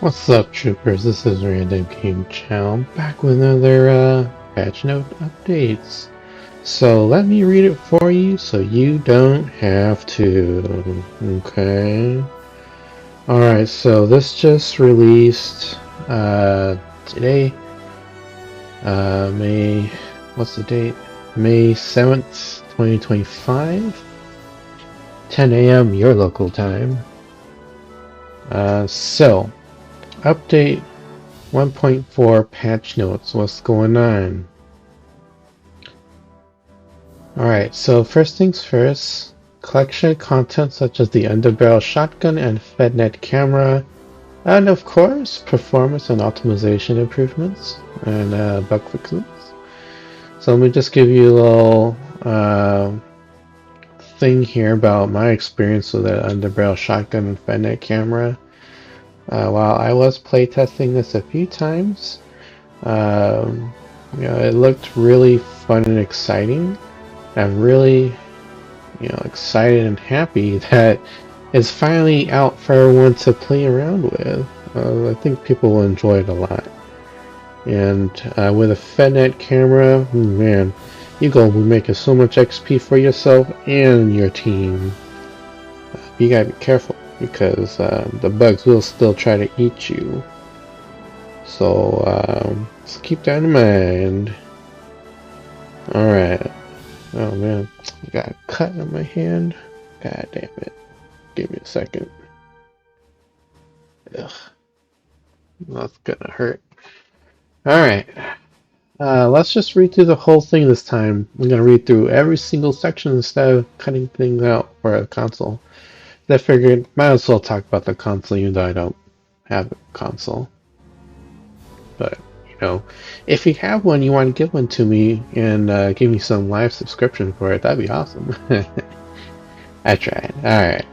What's up, troopers? This is Random Game Channel, back with another patch note updates. So let me read it for you so you don't have to. Okay. Alright, so this just released today. May, what's the date? May 7th, 2025. 10 a.m. your local time. Update 1.4 patch notes. What's going on? Alright, so first things first, collection content such as the underbarrel shotgun and FedNet camera, and of course, performance and optimization improvements and bug fixes. So let me just give you a little thing here about my experience with the underbarrel shotgun and FedNet camera. While I was playtesting this a few times, it looked really fun and exciting. I'm really, excited and happy that it's finally out for everyone to play around with. I think people will enjoy it a lot. And with a FedNet camera, man, you go be making so much XP for yourself and your team. You gotta be careful because the bugs will still try to eat you. So just keep that in mind. Alright. Oh man, I got a cut on my hand. God damn it. Give me a second. Ugh. That's gonna hurt. Alright. Let's just read through the whole thing this time. I'm gonna read through every single section instead of cutting things out for a console. I figured might as well talk about the console even though I don't have a console. But, if you have one, you want to give one to me and give me some live subscription for it, that'd be awesome. I tried. Alright.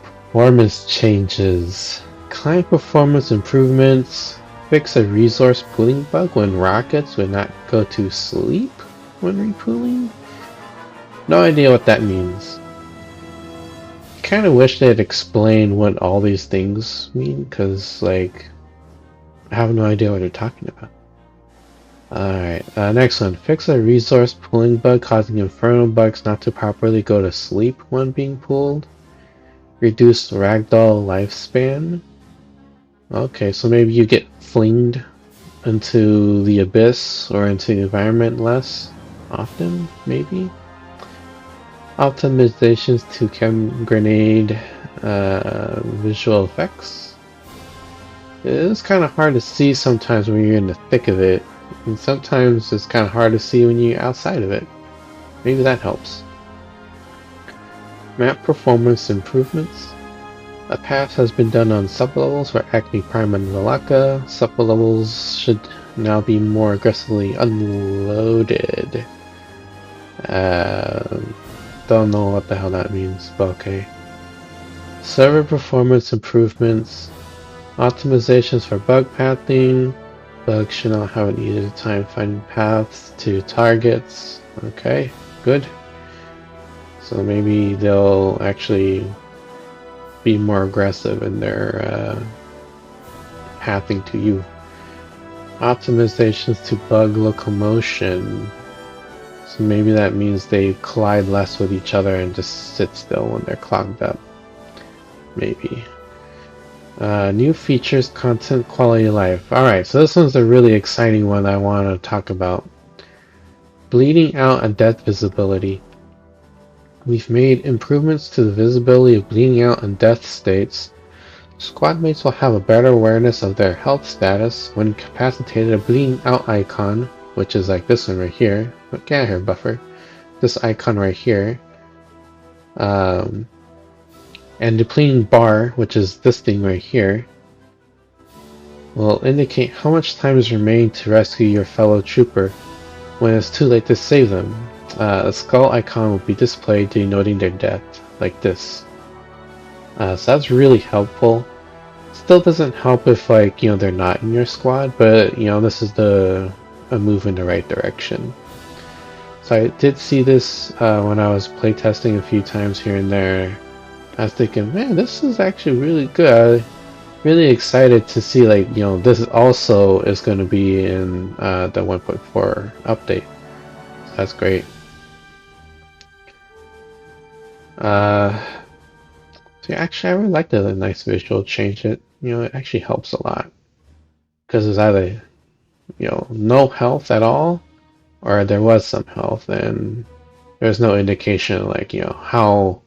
Performance changes. Client performance improvements. Fix a resource pooling bug when rockets would not go to sleep when repooling? No idea what that means. Kinda wish they'd explain what all these things mean, because, I have no idea what they're talking about. Alright, next one. Fix a resource pooling bug causing infernal bugs not to properly go to sleep when being pooled. Reduce ragdoll lifespan. Okay, so maybe you get flinged into the abyss or into the environment less often, maybe? Optimizations to chem grenade visual effects. It's kind of hard to see sometimes when you're in the thick of it, and sometimes it's kind of hard to see when you're outside of it. Maybe that helps. Map performance improvements. A patch has been done on sublevels for Acme Prime and Valaka. Sublevels should now be more aggressively unloaded. Don't know what the hell that means, but okay. Server performance improvements. Optimizations for bug pathing. Bugs should not have an easy time finding paths to targets. Okay, good. So maybe they'll actually be more aggressive in their pathing to you. Optimizations to bug locomotion. So maybe that means they collide less with each other and just sit still when they're clogged up. Maybe. New features, content, quality of life. Alright, so this one's a really exciting one I want to talk about. Bleeding out and death visibility. We've made improvements to the visibility of bleeding out and death states. Squad mates will have a better awareness of their health status when incapacitated. A bleeding out icon, which is like this one right here. Get out of here, buffer. This icon right here. And the bleeding bar, which is this thing right here, will indicate how much time is remaining to rescue your fellow trooper when it's too late to save them. A skull icon will be displayed denoting their death, like this. So that's really helpful. Still doesn't help if, they're not in your squad, but, this is a move in the right direction. So I did see this when I was playtesting a few times here and there. I was thinking, man, this is actually really good. really excited to see, like, this also is going to be in the 1.4 update. So that's great. So actually, I really like the nice visual change. It actually helps a lot because it's either no health at all, or there was some health and there's no indication like how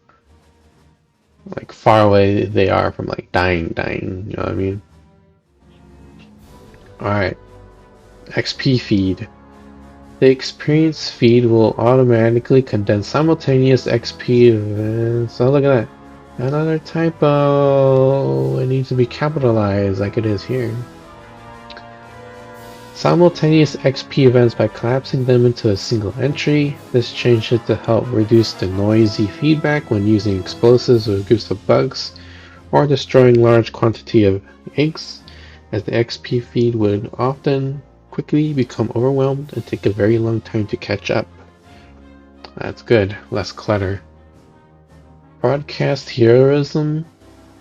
like far away they are from like dying. You know what I mean? All right, XP feed. The experience feed will automatically condense simultaneous XP events. Oh, look at that. Another typo. It needs to be capitalized like it is here. Simultaneous XP events by collapsing them into a single entry. This change is to help reduce the noisy feedback when using explosives or groups of bugs, or destroying large quantity of eggs, as the XP feed would often quickly become overwhelmed and take a very long time to catch up. That's good, less clutter. Broadcast heroism.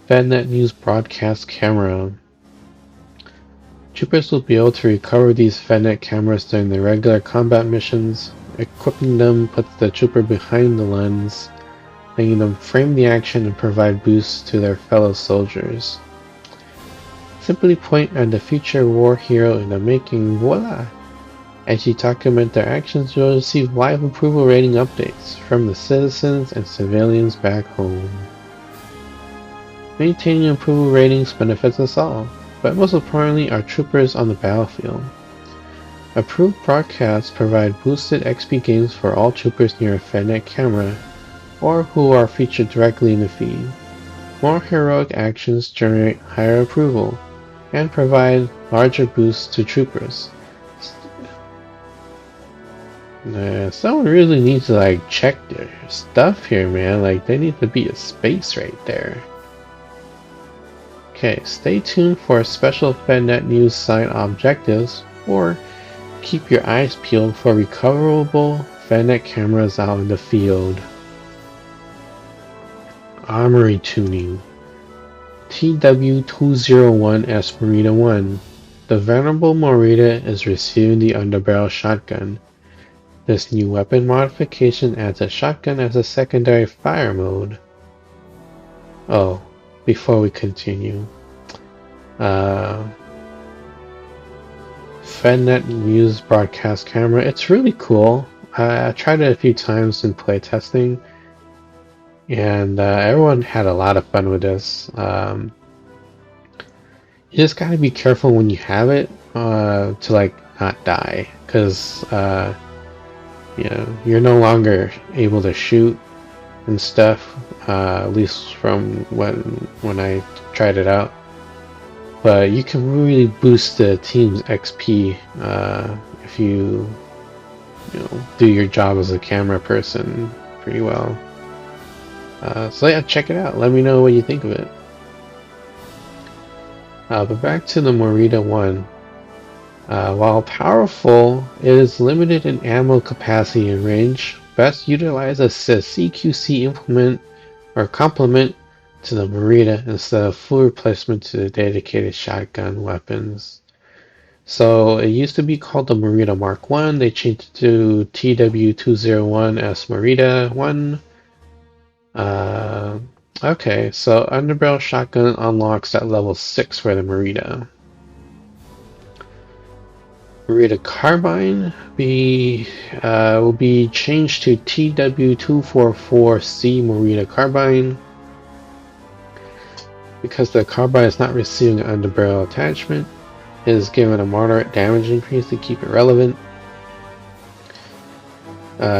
FedNet News broadcast camera. Troopers will be able to recover these FedNet cameras during the regular combat missions. Equipping them puts the trooper behind the lens, letting them frame the action and provide boosts to their fellow soldiers. Simply point at the future war hero in the making, voila! As you document their actions, you'll receive live approval rating updates from the citizens and civilians back home. Maintaining approval ratings benefits us all, but most importantly our troopers on the battlefield. Approved broadcasts provide boosted XP gains for all troopers near a FedNet camera, or who are featured directly in the feed. More heroic actions generate higher approval, and provide larger boosts to troopers. Someone really needs to like check their stuff here, man. Like there needs to be a space right there. Okay, stay tuned for special FedNet News site objectives, or keep your eyes peeled for recoverable FedNet cameras out in the field. Armory tuning. TW201S Morita 1. The venerable Morita is receiving the underbarrel shotgun. This new weapon modification adds a shotgun as a secondary fire mode. Oh, before we continue. FedNet News broadcast camera. It's really cool. I tried it a few times in playtesting, and everyone had a lot of fun with this. You just gotta be careful when you have it to like not die, because you're no longer able to shoot and stuff. At least from when I tried it out. But you can really boost the team's XP if you do your job as a camera person pretty well. So yeah, check it out. Let me know what you think of it. But back to the Morita 1. While powerful, it is limited in ammo capacity and range. Best utilized as a CQC implement or complement to the Morita instead of full replacement to the dedicated shotgun weapons. So it used to be called the Morita Mark 1. They changed it to TW201S Morita 1. Okay, so underbarrel shotgun unlocks at level 6 for the Morita. Morita Carbine will be changed to TW244C Morita Carbine. Because the carbine is not receiving an underbarrel attachment, it is given a moderate damage increase to keep it relevant.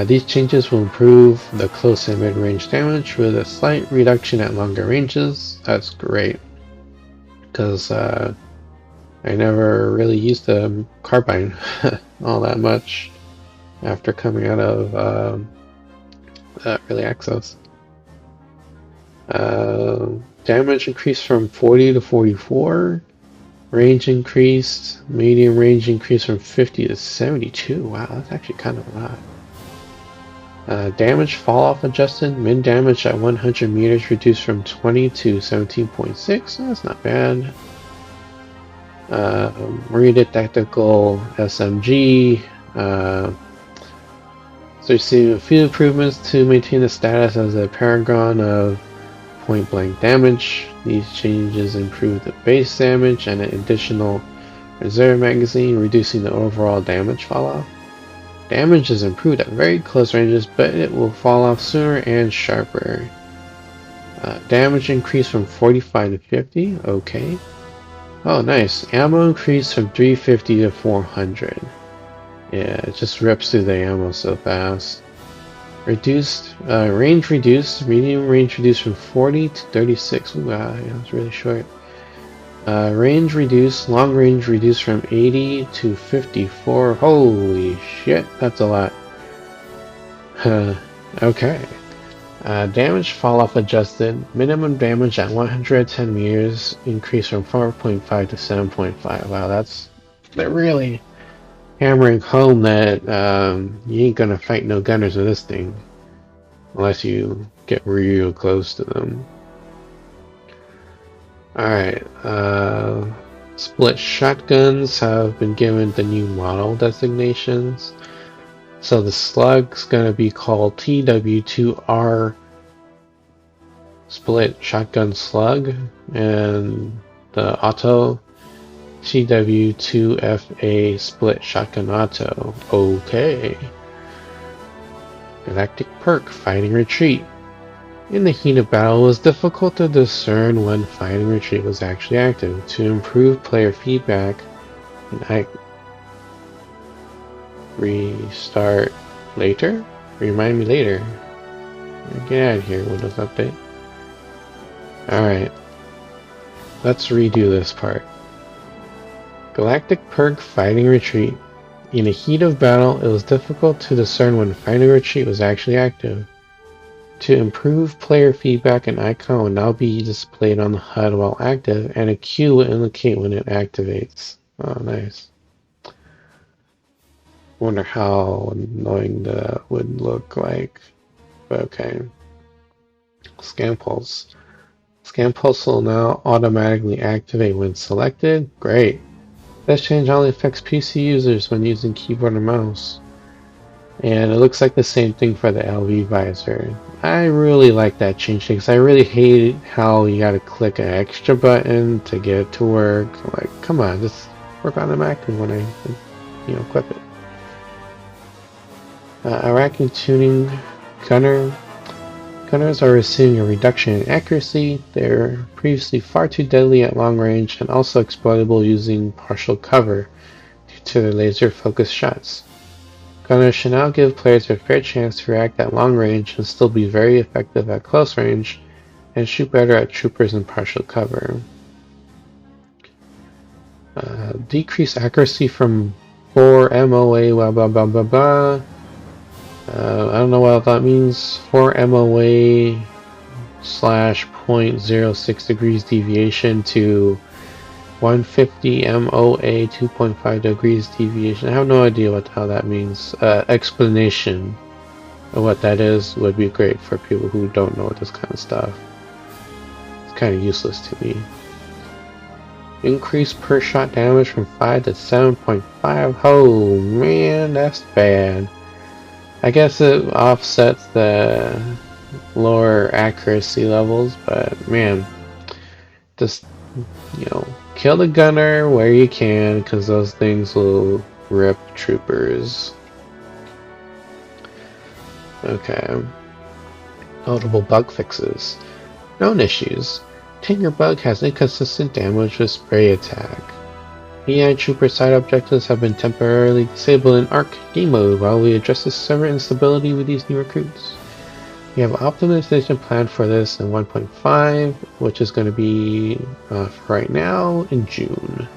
These changes will improve the close and mid-range damage with a slight reduction at longer ranges. That's great, because I never really used the carbine all that much after coming out of early access. Damage increased from 40 to 44. Range increased. Medium range increased from 50 to 72. Wow, that's actually kind of a lot. Damage fall off adjusted. Min damage at 100 meters reduced from 20 to 17.6. That's not bad. Marine Tactical SMG. So you see a few improvements to maintain the status as a paragon of point blank damage. These changes improve the base damage and an additional reserve magazine, reducing the overall damage fall off. Damage is improved at very close ranges, but it will fall off sooner and sharper. Damage increased from 45 to 50. Okay. Oh, nice. Ammo increased from 350 to 400. Yeah, it just rips through the ammo so fast. Reduced, range reduced, medium range reduced from 40 to 36. Ooh, wow, yeah, that's really short. Range reduced, long range reduced from 80 to 54. Holy shit, that's a lot. Okay. Damage fall off adjusted. Minimum damage at 110 meters increased from 4.5 to 7.5. Wow, they're really hammering home that you ain't gonna fight no gunners with this thing unless you get real close to them. Alright, split shotguns have been given the new model designations. So the slug's gonna be called TW2R split shotgun slug, and the auto TW2FA split shotgun auto. Okay. Galactic perk, fighting retreat. In the heat of battle, it was difficult to discern when fighting retreat was actually active. To improve player feedback, and restart later? Remind me later. Get out of here, Windows Update. Alright. Let's redo this part. Galactic perk, fighting retreat. In the heat of battle, it was difficult to discern when fighting retreat was actually active. To improve player feedback, an icon will now be displayed on the HUD while active, and a Q will indicate when it activates. Oh, nice. Wonder how annoying that would look like. But okay. Scan Pulse. Scan Pulse will now automatically activate when selected. Great. This change only affects PC users when using keyboard and mouse. And it looks like the same thing for the LV visor. I really like that change because I really hate how you gotta click an extra button to get it to work. Like, come on, just work automatically when I, equip it. Iraqi tuning gunner. Gunners are receiving a reduction in accuracy. They're previously far too deadly at long range and also exploitable using partial cover due to their laser-focused shots. Gunners should now give players a fair chance to react at long range and still be very effective at close range, and shoot better at troopers in partial cover. Decrease accuracy from 4 MOA, blah blah blah blah blah. I don't know what that means. 4 MOA / 0.06 degrees deviation to 150 MOA 2.5 degrees deviation. I have no idea what the hell that means. Explanation of what that is would be great for people who don't know this kind of stuff. It's kind of useless to me. Increase per shot damage from 5 to 7.5. Oh man, that's bad. I guess it offsets the lower accuracy levels, but man, just, kill the gunner where you can, because those things will rip troopers. Okay. Notable bug fixes. Known issues. Tinker Bug has inconsistent damage with spray attack. AI Trooper side objectives have been temporarily disabled in ARC game mode while we address the server instability with these new recruits. We have optimization planned for this in 1.5, which is going to be, for right now, in June.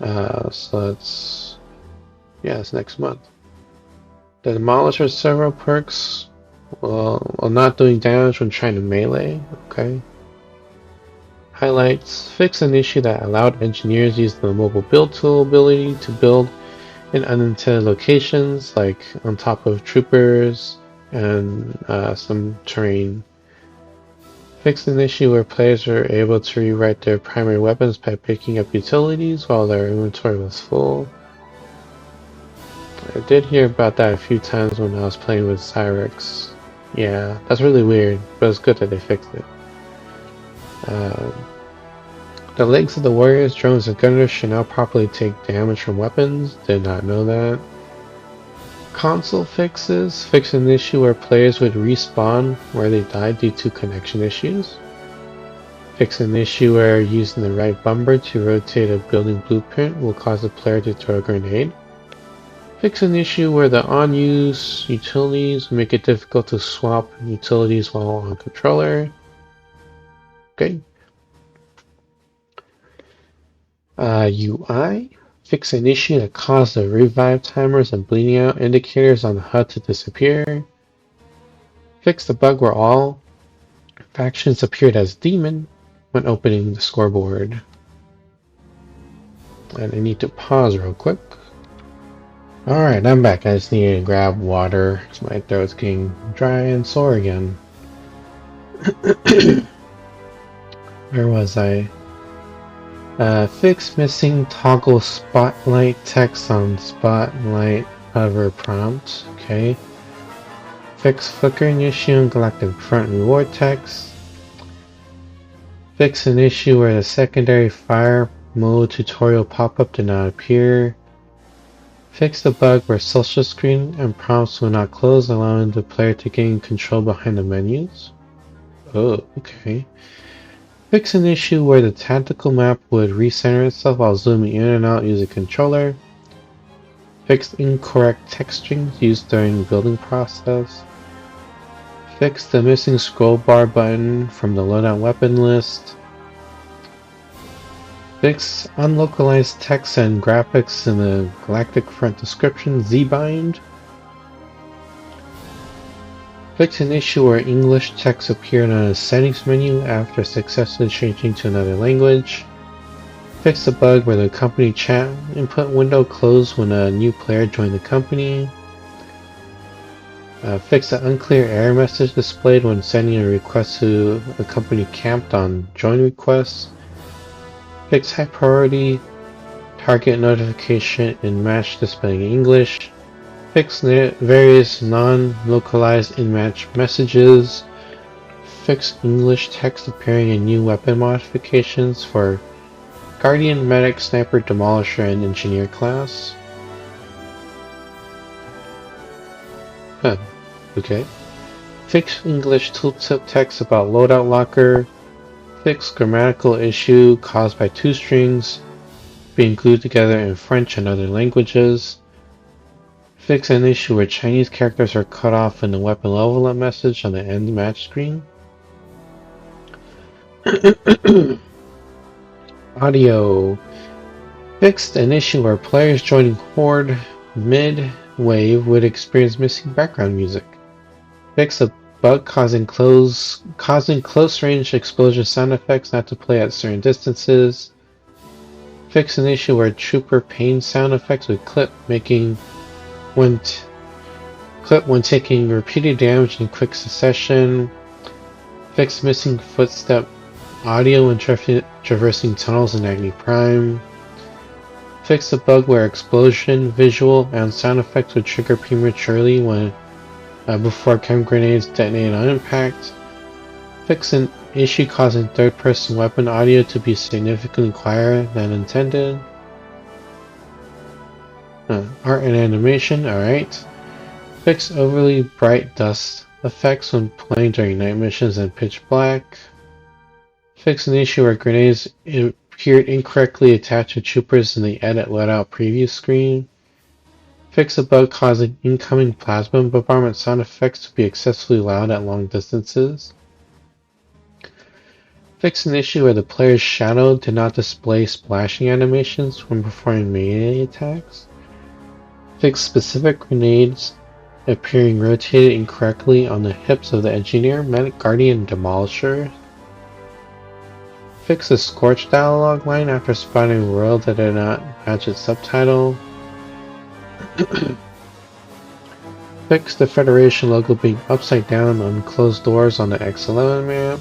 So it's next month. The Demolisher several perks, while not doing damage when trying to melee. Okay. Highlights. Fix an issue that allowed engineers use the mobile build tool ability to build in unintended locations, like on top of troopers, and some terrain. Fix an issue where players are able to rewrite their primary weapons by picking up utilities while their inventory was full. I did hear about that a few times when I was playing with Cyrix. Yeah, that's really weird, but it's good that they fixed it. The legs of the warriors, drones, and gunners should now properly take damage from weapons. Did not know that. Console fixes. Fix an issue where players would respawn where they died due to connection issues. Fix an issue where using the right bumper to rotate a building blueprint will cause a player to throw a grenade. Fix an issue where the on-use utilities make it difficult to swap utilities while on controller. Okay. UI. Fix an issue that caused the revive timers and bleeding out indicators on the HUD to disappear. Fix the bug where all factions appeared as demon when opening the scoreboard. And I need to pause real quick. Alright, I'm back. I just needed to grab water. My throat's getting dry and sore again. Where was I? Fix missing toggle spotlight text on spotlight hover prompt. Okay. Fix flickering issue in galactic front reward text. Fix an issue where the secondary fire mode tutorial pop-up did not appear. Fix the bug where social screen and prompts will not close, allowing the player to gain control behind the menus. Oh, okay. Fix an issue where the tactical map would recenter itself while zooming in and out using a controller. Fix incorrect text strings used during building process. Fix the missing scroll bar button from the loadout weapon list. Fix unlocalized text and graphics in the Galactic Front description Z-bind. Fix an issue where English text appeared on a settings menu after successfully changing to another language. Fix the bug where the company chat input window closed when a new player joined the company. Fix the unclear error message displayed when sending a request to a company camped on join requests. Fix high priority target notification in match displaying English. Fix various non-localized in-match messages. Fix English text appearing in new weapon modifications for Guardian, Medic, Sniper, Demolisher, and Engineer class. Huh. Okay. Fix English tooltip text about loadout locker. Fix grammatical issue caused by two strings being glued together in French and other languages. Fix an issue where Chinese characters are cut off in the weapon level up message on the end match screen. Audio. Fixed an issue where players joining Horde mid-wave would experience missing background music. Fix a bug causing close-range explosion sound effects not to play at certain distances. Fix an issue where trooper pain sound effects would clip when taking repeated damage in quick succession. Fix missing footstep audio when traversing tunnels in Agni Prime. Fix the bug where explosion, visual, and sound effects would trigger prematurely when before chem grenades detonate on impact. Fix an issue causing third-person weapon audio to be significantly quieter than intended. Art and animation, alright. Fix overly bright dust effects when playing during night missions and pitch black. Fix an issue where grenades appeared incorrectly attached to troopers in the edit loadout preview screen. Fix a bug causing incoming plasma bombardment sound effects to be excessively loud at long distances. Fix an issue where the player's shadow did not display splashing animations when performing melee attacks. Fix specific grenades appearing rotated incorrectly on the hips of the Engineer, Medic, Guardian, and Demolisher. Fix the Scorch dialogue line after spotting a world that did not match its subtitle. Fix the Federation logo being upside down on closed doors on the X11 map.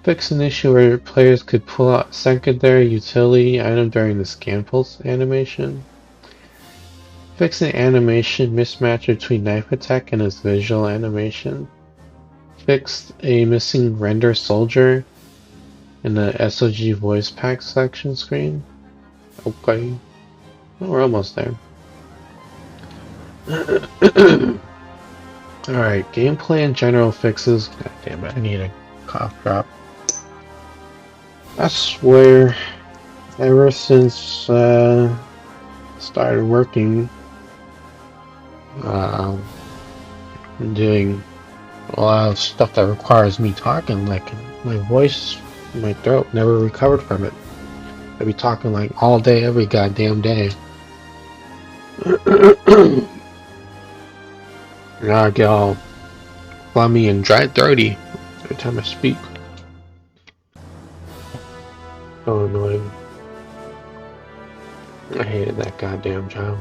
Fix an issue where players could pull out a secondary utility item during the scan pulse animation. Fix an animation mismatch between knife attack and its visual animation. Fix a missing render soldier in the SOG voice pack selection screen. Okay. Well, we're almost there. Alright, gameplay and general fixes. God damn it, I need a cough drop. I swear, ever since started working, I'm doing a lot of stuff that requires me talking, like my voice, my throat never recovered from it. I'd be talking like all day, every goddamn day. Now I get all phlegmy and dry throaty every time I speak. So annoying. I hated that goddamn job.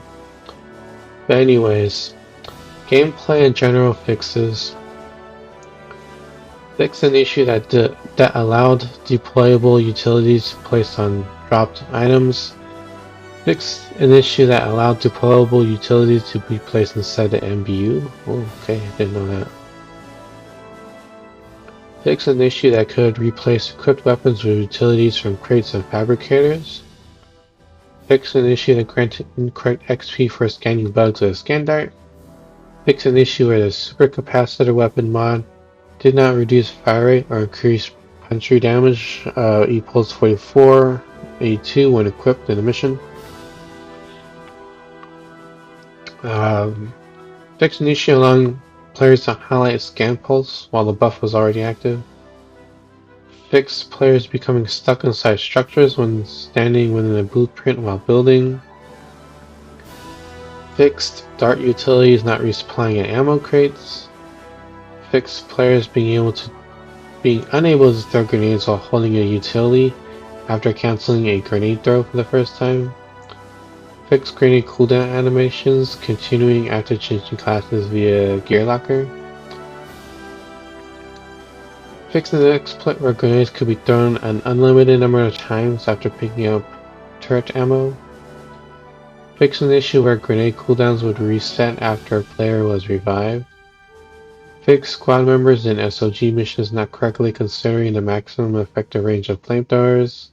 But anyways, gameplay and general fixes. Fix an issue that allowed deployable utilities placed on dropped items. Fix an issue that allowed deployable utilities to be placed inside the MBU. Oh, okay, I didn't know that. Fix an issue that could replace equipped weapons with utilities from crates and fabricators. Fix an issue that granted incorrect XP for scanning bugs with a scan dart. Fix an issue where the supercapacitor weapon mod did not reduce fire rate or increase puncture damage equals 44 A2 when equipped in a mission. Fix an issue allowing players to highlight scan pulse while the buff was already active. Fix players becoming stuck inside structures when standing within a blueprint while building. Fixed dart utilities not resupplying at ammo crates. Fixed players being unable to throw grenades while holding a utility after canceling a grenade throw for the first time. Fixed grenade cooldown animations continuing after changing classes via gear locker. Fix an exploit where grenades could be thrown an unlimited number of times after picking up turret ammo. Fix an issue where grenade cooldowns would reset after a player was revived. Fix squad members in SOG missions not correctly considering the maximum effective range of flamethrowers.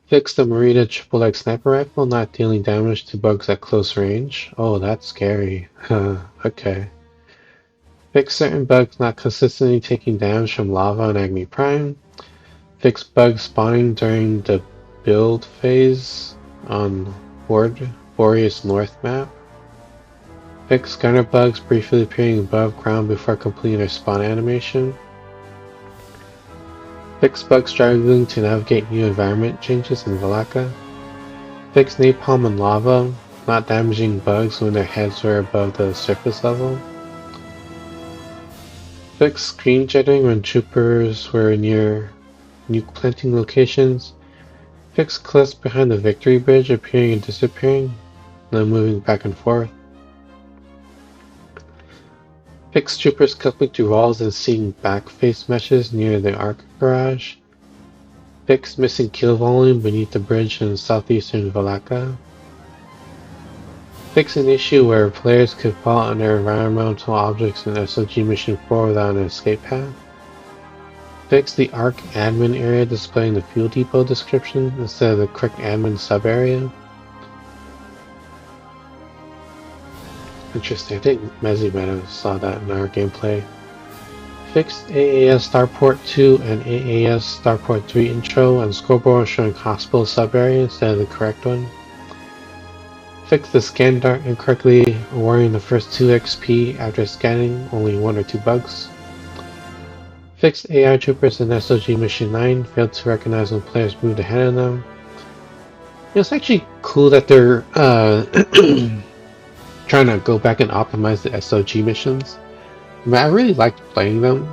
Fix the Marita triple X sniper rifle not dealing damage to bugs at close range. Oh, that's scary. Okay. Fix certain bugs not consistently taking damage from lava and Agni Prime. Fix bugs spawning during the build phase on Boreas North map. Fix gunner bugs briefly appearing above ground before completing their spawn animation. Fix bugs struggling to navigate new environment changes in Valaka. Fix napalm and lava not damaging bugs when their heads were above the surface level. Fix screen jittering when troopers were near nuke planting locations. Fix cliffs behind the victory bridge appearing and disappearing, then moving back and forth. Fix troopers clipping through walls and seeing back face meshes near the arc garage. Fix missing kill volume beneath the bridge in southeastern Valaka. Fix an issue where players could fall under environmental objects in SOG Mission 4 without an escape path. Fix the ARC admin area displaying the fuel depot description instead of the correct admin sub-area. Interesting, I think Mezzy might have saw that in our gameplay. Fixed AAS Starport 2 and AAS Starport 3 intro and scoreboard showing hospital sub-area instead of the correct one. Fix the scan dart incorrectly awarding the first 2 XP after scanning only 1 or 2 bugs. Fixed AI troopers in SOG Mission 9 failed to recognize when players moved ahead of them. It's actually cool that they're trying to go back and optimize the SOG missions. I mean, I really liked playing them,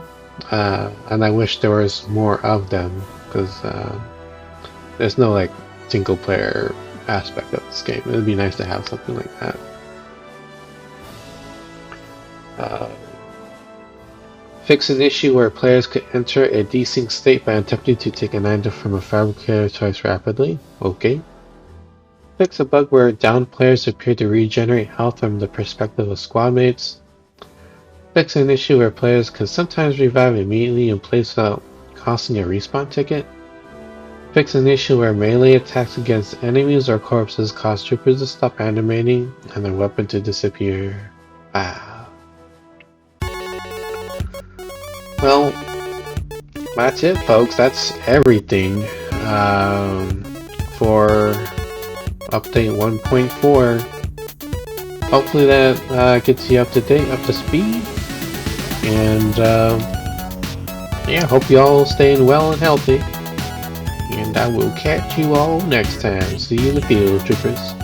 and I wish there was more of them, because there's no like single player aspect of this game. It would be nice to have something like that. Fix an issue where players could enter a desync state by attempting to take an item from a fabricator twice rapidly. Okay. Fix a bug where downed players appear to regenerate health from the perspective of squad mates. Fix an issue where players can sometimes revive immediately in place without costing a respawn ticket. Fix an issue where melee attacks against enemies or corpses cause troopers to stop animating and their weapon to disappear. Wow. Well, that's it, folks. That's everything for update 1.4. Hopefully that gets you up to date, up to speed. And yeah, hope you all staying well and healthy. And I will catch you all next time. See you in the field, troopers.